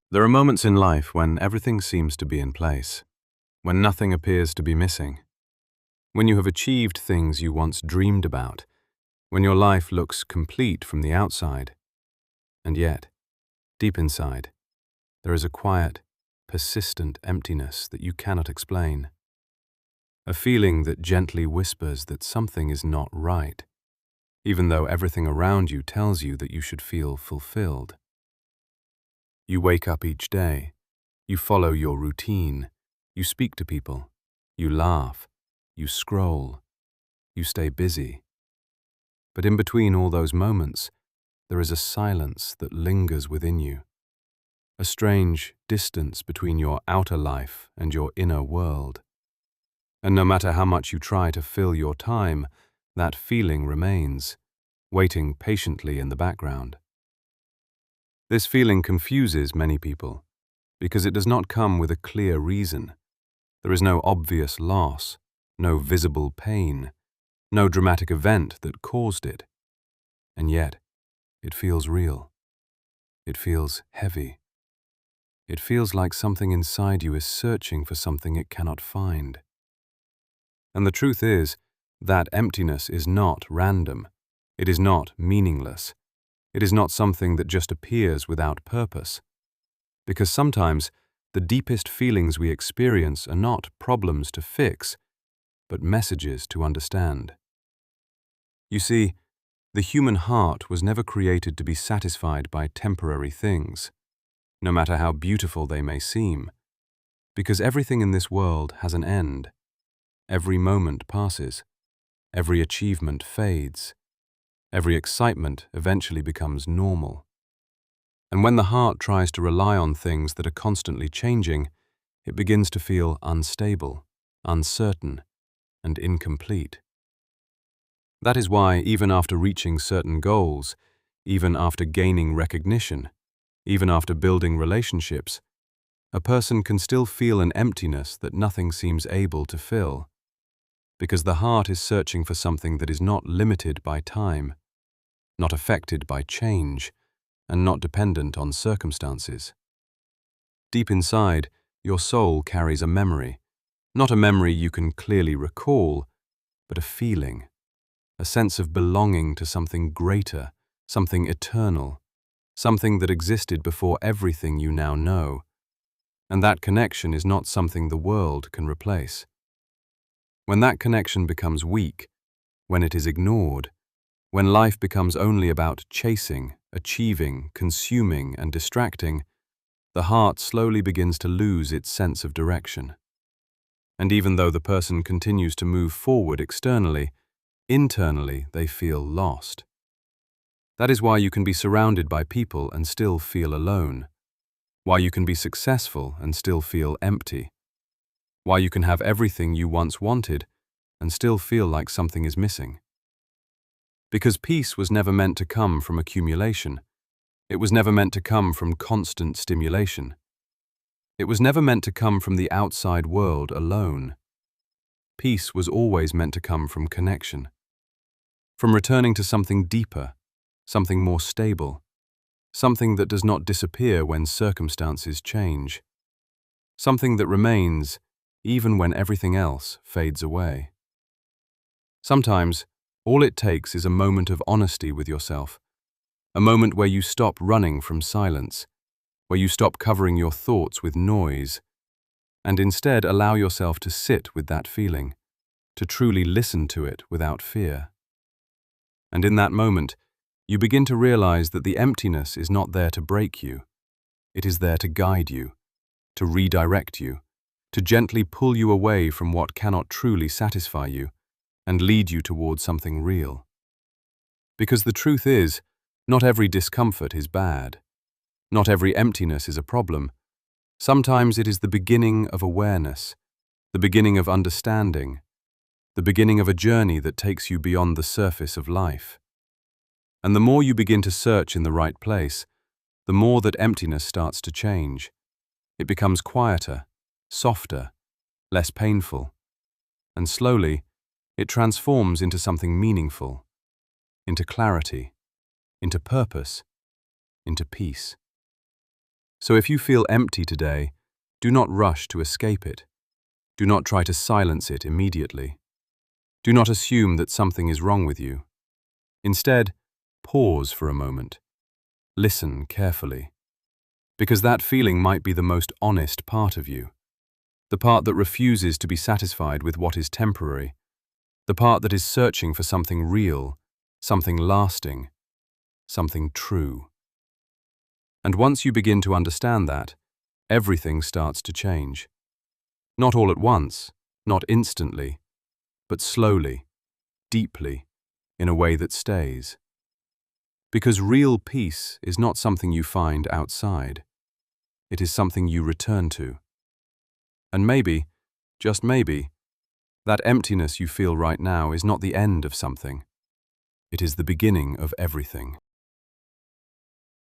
There are moments in life when everything seems to be in place, when nothing appears to be missing, when you have achieved things you once dreamed about, when your life looks complete from the outside. And yet, deep inside, there is a quiet, persistent emptiness that you cannot explain. A feeling that gently whispers that something is not right, even though everything around you tells you that you should feel fulfilled. You wake up each day, you follow your routine, you speak to people, you laugh, you scroll, you stay busy. But in between all those moments, there is a silence that lingers within you, a strange distance between your outer life and your inner world. And no matter how much you try to fill your time, that feeling remains, waiting patiently in the background. This feeling confuses many people because it does not come with a clear reason. There is no obvious loss, no visible pain, no dramatic event that caused it. And yet, it feels real. It feels heavy. It feels like something inside you is searching for something it cannot find. And the truth is, that emptiness is not random. It is not meaningless. It is not something that just appears without purpose. Because sometimes, the deepest feelings we experience are not problems to fix, but messages to understand. You see, the human heart was never created to be satisfied by temporary things, no matter how beautiful they may seem, because everything in this world has an end. Every moment passes. Every achievement fades. Every excitement eventually becomes normal. And when the heart tries to rely on things that are constantly changing, it begins to feel unstable, uncertain, and incomplete. That is why, even after reaching certain goals, even after gaining recognition, even after building relationships, a person can still feel an emptiness that nothing seems able to fill, because the heart is searching for something that is not limited by time, not affected by change, and not dependent on circumstances. Deep inside, your soul carries a memory, not a memory you can clearly recall, but a feeling, a sense of belonging to something greater, something eternal, something that existed before everything you now know. And that connection is not something the world can replace. When that connection becomes weak, when it is ignored, when life becomes only about chasing, achieving, consuming, and distracting, the heart slowly begins to lose its sense of direction. And even though the person continues to move forward externally, internally they feel lost. That is why you can be surrounded by people and still feel alone, why you can be successful and still feel empty, why you can have everything you once wanted and still feel like something is missing. Because peace was never meant to come from accumulation. It was never meant to come from constant stimulation. It was never meant to come from the outside world alone. Peace was always meant to come from connection, from returning to something deeper, something more stable, something that does not disappear when circumstances change, something that remains even when everything else fades away. Sometimes, all it takes is a moment of honesty with yourself, a moment where you stop running from silence, where you stop covering your thoughts with noise, and instead allow yourself to sit with that feeling, to truly listen to it without fear. And in that moment, you begin to realize that the emptiness is not there to break you. It is there to guide you, to redirect you, to gently pull you away from what cannot truly satisfy you and lead you towards something real. Because the truth is, not every discomfort is bad. Not every emptiness is a problem. Sometimes it is the beginning of awareness, the beginning of understanding, the beginning of a journey that takes you beyond the surface of life. And the more you begin to search in the right place, the more that emptiness starts to change. It becomes quieter, softer, less painful, and slowly, it transforms into something meaningful, into clarity, into purpose, into peace. So if you feel empty today, do not rush to escape it. Do not try to silence it immediately. Do not assume that something is wrong with you. Instead, pause for a moment. Listen carefully. Because that feeling might be the most honest part of you. The part that refuses to be satisfied with what is temporary. The part that is searching for something real, something lasting, something true. And once you begin to understand that, everything starts to change. Not all at once, not instantly, but slowly, deeply, in a way that stays. Because real peace is not something you find outside. It is something you return to. And maybe, just maybe, that emptiness you feel right now is not the end of something. It is the beginning of everything.